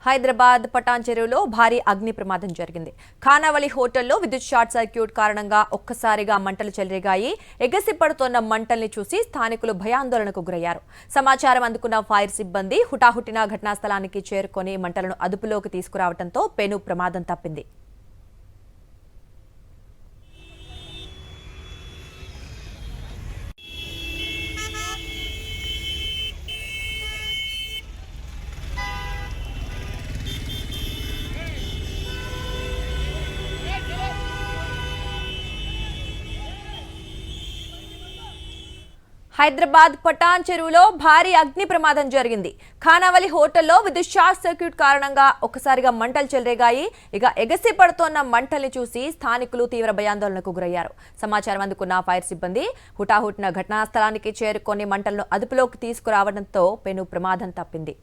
హైదరాబాద్ పటాన్ చెరువులో భారీ అగ్ని ప్రమాదం జరిగింది. ఖానావళి హోటల్లో విద్యుత్ షార్ట్ సర్క్యూట్ కారణంగా ఒక్కసారిగా మంటలు చెలరేగాయి. ఎగసిపడుతోన్న మంటల్ని చూసి స్థానికులు భయాందోళనకు గురయ్యారు. సమాచారం అందుకున్న ఫైర్ సిబ్బంది హుటాహుటిన ఘటనా స్థలానికి చేరుకొని మంటలను అదుపులోకి తీసుకురావడంతో పెను ప్రమాదం తప్పింది. హైదరాబాద్ పటాన్ చెరువులో భారీ అగ్ని ప్రమాదం జరిగింది. ఖానావళి హోటల్లో విద్యుత్ షార్ట్ సర్క్యూట్ కారణంగా ఒక్కసారిగా మంటలు చెలరేగాయి. ఎగసి పడుతోన్న మంటల్ని చూసి స్థానికులు తీవ్ర భయాందోళనకు గురయ్యారు. సమాచారం అందుకున్న ఫైర్ సిబ్బంది హుటాహుటిన ఘటనా స్థలానికి చేరుకొని మంటలను అదుపులోకి తీసుకురావడంతో పెను ప్రమాదం తప్పింది.